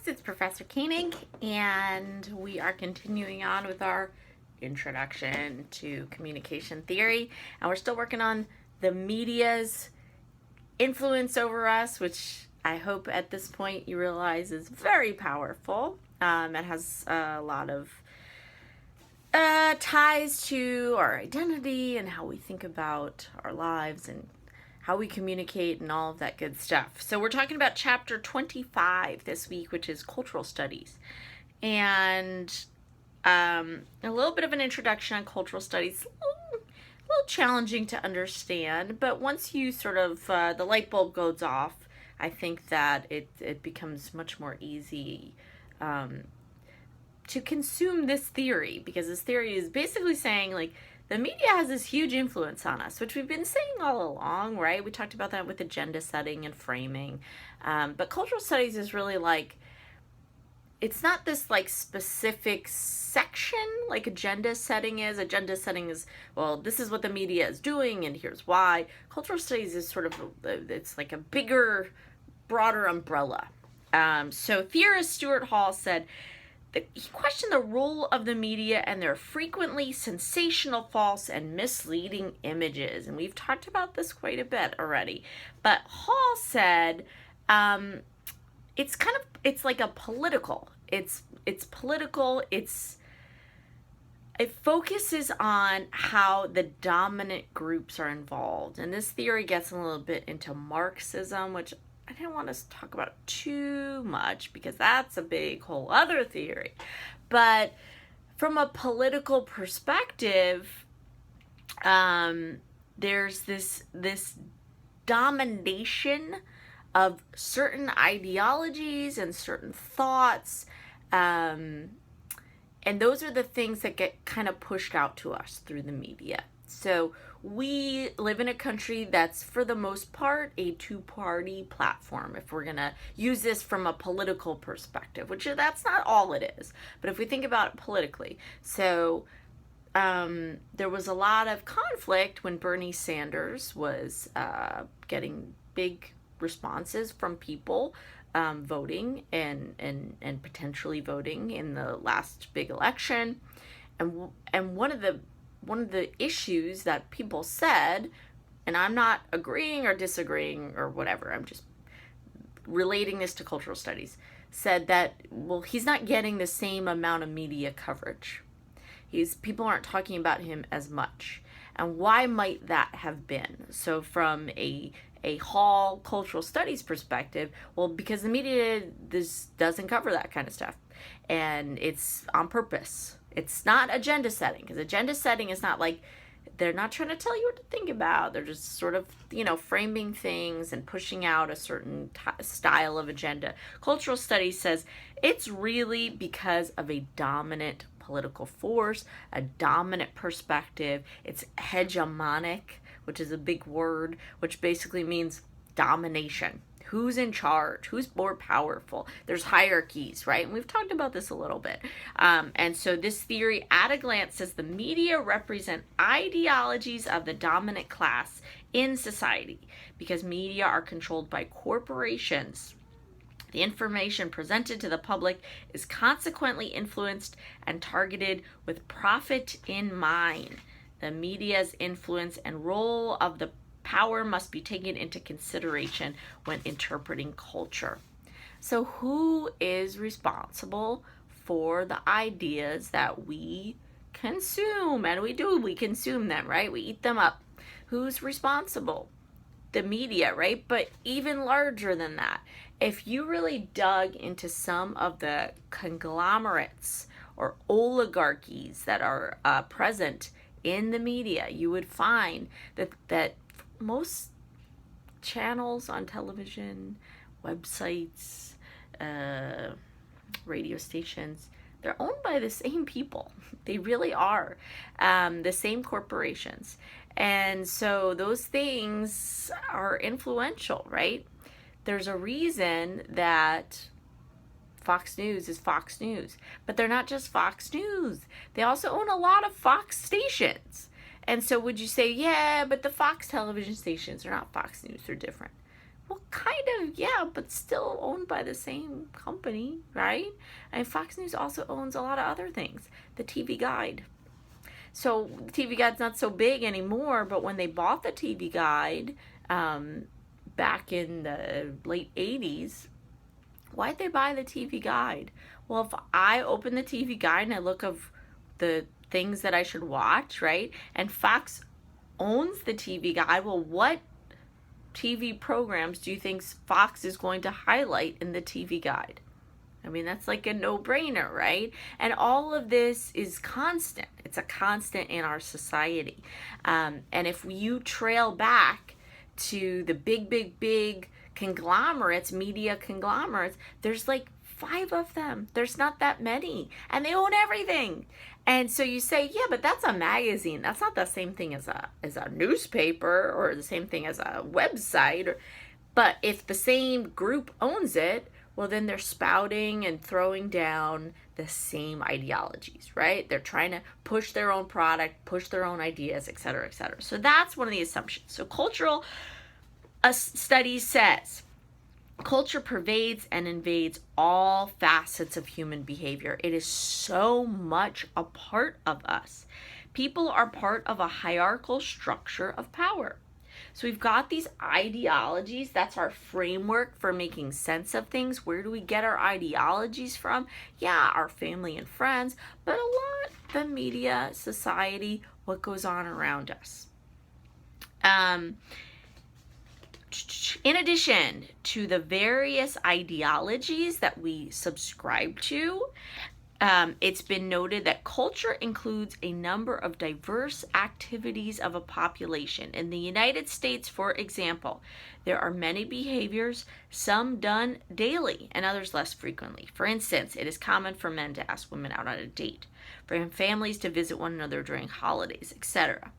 folks, it's Professor Koenig, and we are continuing on with our introduction to communication theory, and we're still working on the media's influence over us, which I hope at this point you realize is very powerful. It has a lot of ties to our identity and how we think about our lives and how we communicate and all of that good stuff. So we're talking about chapter 25 this week, which is cultural studies. And a little bit of an introduction on cultural studies, a little challenging to understand, but once you sort of, the light bulb goes off, I think that it becomes much more easy to consume this theory, because this theory is basically saying, like, the media has this huge influence on us, which we've been saying all along, right? We talked about that with agenda setting and framing. But cultural studies is really like, it's not this like specific section like agenda setting is. Agenda setting is, well, this is what the media is doing and here's why. Cultural studies is sort of, it's like a bigger, broader umbrella. So theorist Stuart Hall said, he questioned the role of the media and their frequently sensational, false, and misleading images. And we've talked about this quite a bit already. But Hall said it's like a political. It's political. It focuses on how the dominant groups are involved. And this theory gets a little bit into Marxism, which I didn't want to talk about too much because that's a big whole other theory. But from a political perspective, there's this domination of certain ideologies and certain thoughts, and those are the things that get kind of pushed out to us through the media. So we live in a country that's, for the most part, a two-party platform, if we're going to use this from a political perspective, which that's not all it is. But if we think about it politically, so there was a lot of conflict when Bernie Sanders was getting big responses from people voting and potentially voting in the last big election. And one of the issues that people said, and I'm not agreeing or disagreeing or whatever, I'm just relating this to cultural studies, said that, well, he's not getting the same amount of media coverage. People aren't talking about him as much. And why might that have been? So from a Hall cultural studies perspective, well, because the media doesn't cover that kind of stuff. And it's on purpose. It's not agenda setting, because agenda setting is not like, they're not trying to tell you what to think about. They're just sort of, framing things and pushing out a certain style of agenda. Cultural studies says it's really because of a dominant political force, a dominant perspective. It's hegemonic, which is a big word, which basically means domination. Who's in charge? Who's more powerful? There's hierarchies, right? And we've talked about this a little bit. And so this theory at a glance says the media represent ideologies of the dominant class in society because media are controlled by corporations. The information presented to the public is consequently influenced and targeted with profit in mind. The media's influence and role of the power must be taken into consideration when interpreting culture. So who is responsible for the ideas that we consume? And we consume them, right? We eat them up. Who's responsible? The media, right? But even larger than that, if you really dug into some of the conglomerates or oligarchies that are present in the media, you would find that most channels on television, websites, radio stations, they're owned by the same people. They really are. The same corporations. And so those things are influential, right? There's a reason that Fox News is Fox News. But they're not just Fox News. They also own a lot of Fox stations. And so would you say, yeah, but the Fox television stations are not Fox News, they're different. Well, kind of, yeah, but still owned by the same company, right? And Fox News also owns a lot of other things. The TV Guide. So the TV Guide's not so big anymore, but when they bought the TV Guide back in the late 80s, why'd they buy the TV Guide? Well, if I open the TV Guide and I look of the things that I should watch, right? And Fox owns the TV Guide, well, what TV programs do you think Fox is going to highlight in the TV Guide? I mean, that's like a no-brainer, right? And all of this is constant. It's a constant in our society. And if you trail back to the big conglomerates, media conglomerates, there's like 5 of them. There's not that many. And they own everything. And so you say, yeah, but that's a magazine. That's not the same thing as a newspaper or the same thing as a website. But if the same group owns it, well, then they're spouting and throwing down the same ideologies, right? They're trying to push their own product, push their own ideas, et cetera, et cetera. So that's one of the assumptions. So cultural study says culture pervades and invades all facets of human behavior. It is so much a part of us. People are part of a hierarchical structure of power. So we've got these ideologies. That's our framework for making sense of things. Where do we get our ideologies from? Yeah, our family and friends, but a lot the media, society, what goes on around us. In addition to the various ideologies that we subscribe to, it's been noted that culture includes a number of diverse activities of a population. In the United States, for example, there are many behaviors, some done daily and others less frequently. For instance, it is common for men to ask women out on a date, for families to visit one another during holidays, etc.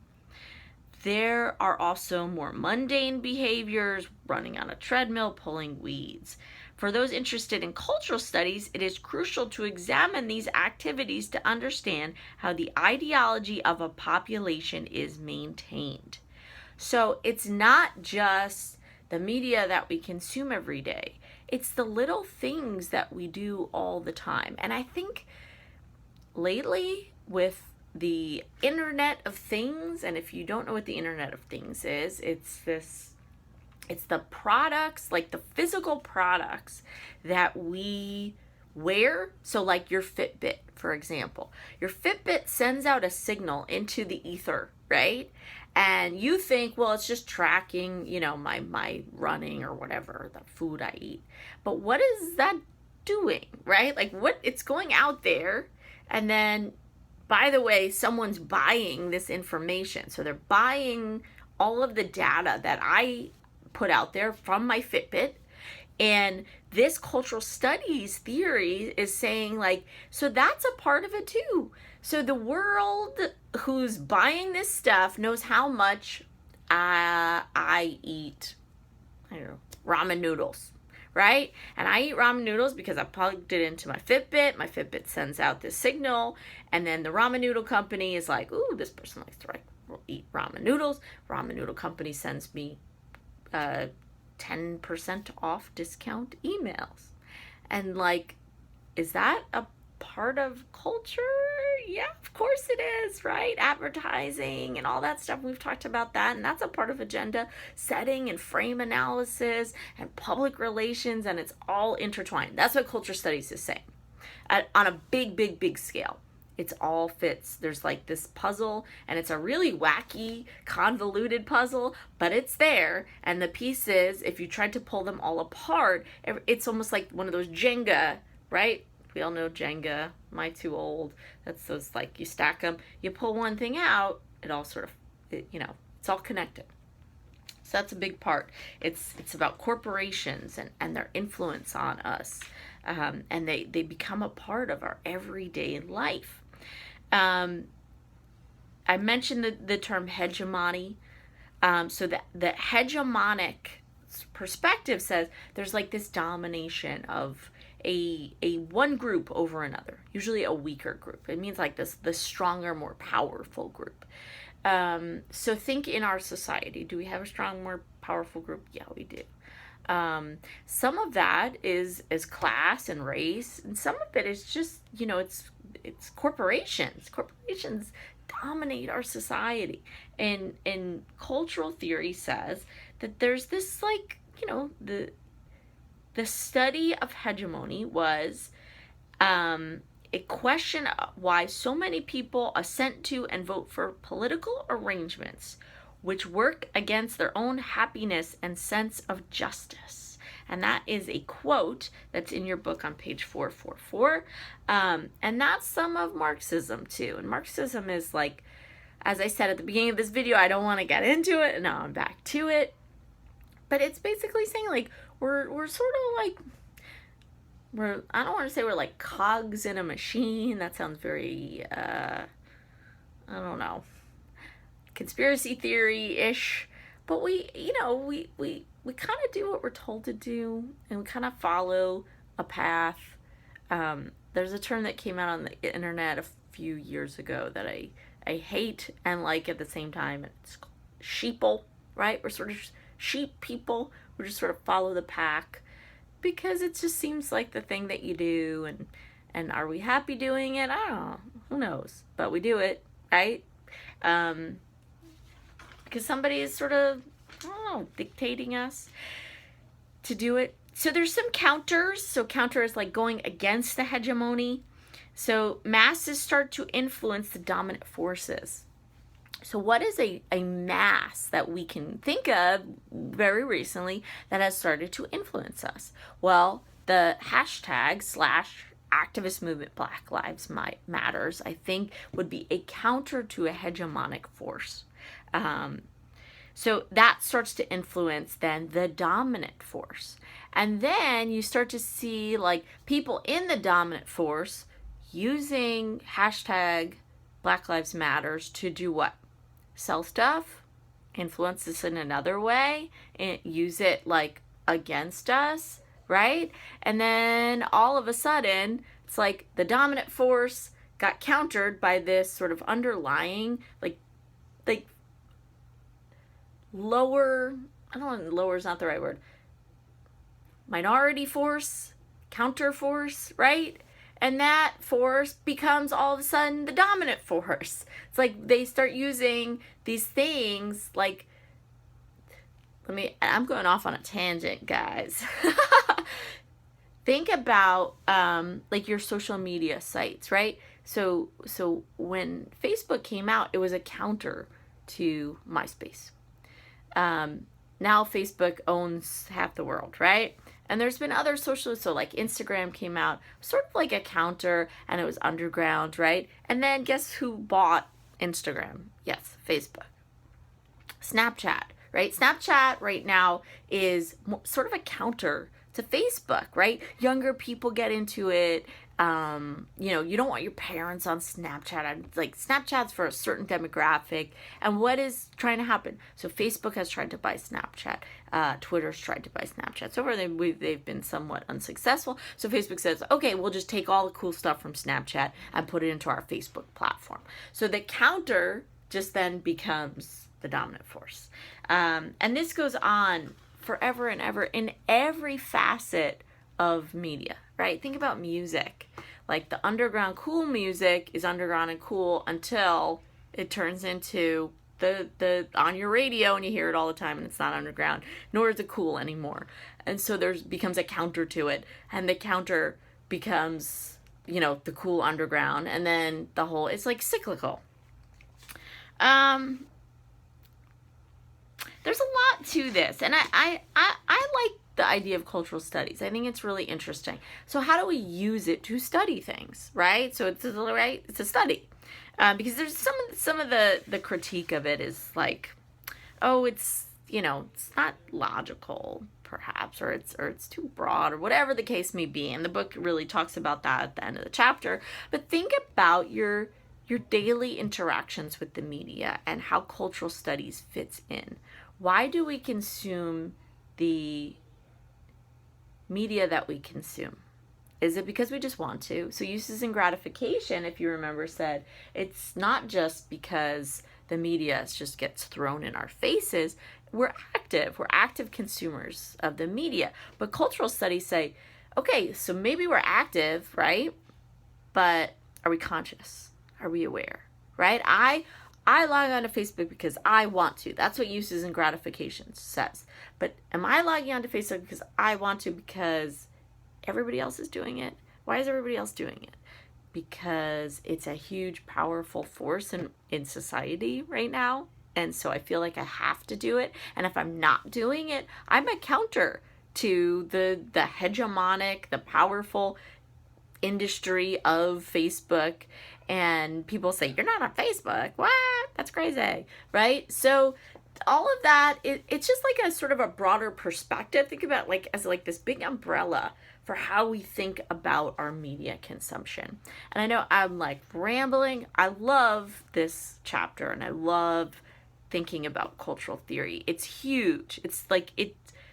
There are also more mundane behaviors, running on a treadmill, pulling weeds. For those interested in cultural studies, it is crucial to examine these activities to understand how the ideology of a population is maintained. So it's not just the media that we consume every day. It's the little things that we do all the time. And I think lately with the Internet of Things, and if you don't know what the Internet of Things is, it's the products, like the physical products that we wear. So like your Fitbit, for example. Your Fitbit sends out a signal into the ether, right? And you think, well, it's just tracking, my running or whatever, the food I eat. But what is that doing, right? Like it's going out there, and then, by the way, someone's buying this information. So they're buying all of the data that I put out there from my Fitbit. And this cultural studies theory is saying, so that's a part of it too. So the world who's buying this stuff knows how much I eat, ramen noodles, right? And I eat ramen noodles because I plugged it into my Fitbit. My Fitbit sends out this signal, and then the ramen noodle company is like, ooh, this person likes to eat ramen noodles. Ramen noodle company sends me 10% off discount emails. And is that a part of culture? Yeah, of course it is, right? Advertising and all that stuff. We've talked about that, and that's a part of agenda setting and frame analysis and public relations, and it's all intertwined. That's what culture studies is saying on a big scale. It's all fits. There's this puzzle, and it's a really wacky, convoluted puzzle, but it's there. And the pieces, if you tried to pull them all apart, it's almost like one of those Jenga, right? We all know Jenga. Am I too old? That's those, you stack them, you pull one thing out, it all sort of, it's all connected. So that's a big part. It's about corporations and their influence on us. And they become a part of our everyday life. I mentioned the term hegemony. So the hegemonic perspective says there's this domination of a one group over another, usually a weaker group. It means the stronger, more powerful group. So think in our society, do we have a strong, more powerful group? Yeah, we do. Some of that is class and race, and some of it is just, it's corporations. Corporations dominate our society. And cultural theory says that there's this, like, the study of hegemony was a question of why so many people assent to and vote for political arrangements which work against their own happiness and sense of justice. And that is a quote that's in your book on page 444. And that's some of Marxism too. And Marxism is, like, as I said at the beginning of this video, I don't want to get into it, and now I'm back to it. But it's basically saying, like, we're sort of like, I don't want to say we're like cogs in a machine. That sounds very, I don't know, conspiracy theory-ish. But we kind of do what we're told to do, and we kind of follow a path. There's a term that came out on the internet a few years ago that I hate and like at the same time. It's called sheeple, right? We're sort of sheep people. We just sort of follow the pack because it just seems like the thing that you do. And are we happy doing it? I don't know. Who knows? But we do it, right? Because somebody is sort of, I don't know, dictating us to do it. So there's some counters. So counter is like going against the hegemony. So masses start to influence the dominant forces. So what is a mass that we can think of very recently that has started to influence us? Well, the hashtag / activist movement Black Lives Matters, I think, would be a counter to a hegemonic force. So that starts to influence then the dominant force. And then you start to see, like, people in the dominant force using hashtag Black Lives Matters to do what? Sell stuff, influence us in another way, and use it, like, against us, right? And then all of a sudden, it's like the dominant force got countered by this sort of underlying, like lower, I don't know, lower is not the right word, minority force, counter force, right? And that force becomes all of a sudden the dominant force. It's like they start using these things like, I'm going off on a tangent, guys. Think about like your social media sites, right? So when Facebook came out, it was a counter to MySpace. Now Facebook owns half the world, right? And there's been other social, so like Instagram came out, sort of like a counter, and it was underground, right? And then guess who bought Instagram? Yes, Facebook. Snapchat, right? Snapchat right now is sort of a counter to Facebook, right? Younger people get into it. You don't want your parents on Snapchat. Like, Snapchat's for a certain demographic. And what is trying to happen? So Facebook has tried to buy Snapchat. Twitter's tried to buy Snapchat. So far, they've been somewhat unsuccessful. So Facebook says, okay, we'll just take all the cool stuff from Snapchat and put it into our Facebook platform. So the counter just then becomes the dominant force. And this goes on forever and ever in every facet of media, right? Think about music. Like, the underground cool music is underground and cool until it turns into the on your radio and you hear it all the time and it's not underground, nor is it cool anymore. And so becomes a counter to it, and the counter becomes, the cool underground, and then it's like cyclical. There's a lot to this, and I like the idea of cultural studies. I think it's really interesting. So how do we use it to study things, right? So it's a study, because there's some of the critique of it is like, oh, it's not logical perhaps, or it's too broad, or whatever the case may be. And the book really talks about that at the end of the chapter. But think about your daily interactions with the media and how cultural studies fits in. Why do we consume the media that we consume? Is it because we just want to? So uses and gratification, if you remember, said it's not just because the media just gets thrown in our faces. we're active. We're active consumers of the media. But cultural studies say, okay, so maybe we're active, right? But are we conscious? Are we aware? Right? I log on to Facebook because I want to. That's what uses and gratification says. But am I logging on to Facebook because I want to because everybody else is doing it? Why is everybody else doing it? Because it's a huge, powerful force in society right now. And so I feel like I have to do it. And if I'm not doing it, I'm a counter to the hegemonic, the powerful industry of Facebook. And people say, you're not on Facebook. What? That's crazy. Right? So all of that, it's just like a sort of a broader perspective. Think about like as like this big umbrella for how we think about our media consumption. And I know I'm like rambling. I love this chapter and I love thinking about cultural theory. It's huge. It's like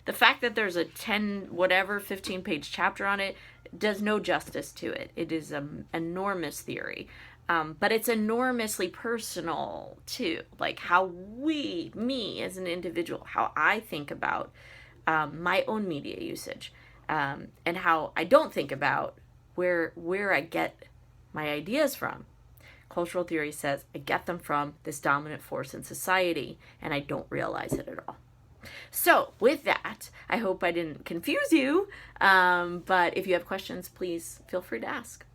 the fact that there's a 15-page chapter on it does no justice to it. It is an enormous theory. But it's enormously personal too. Like how me as an individual, how I think about my own media usage. And how I don't think about where I get my ideas from. Cultural theory says I get them from this dominant force in society, and I don't realize it at all. So with that, I hope I didn't confuse you, but if you have questions, please feel free to ask.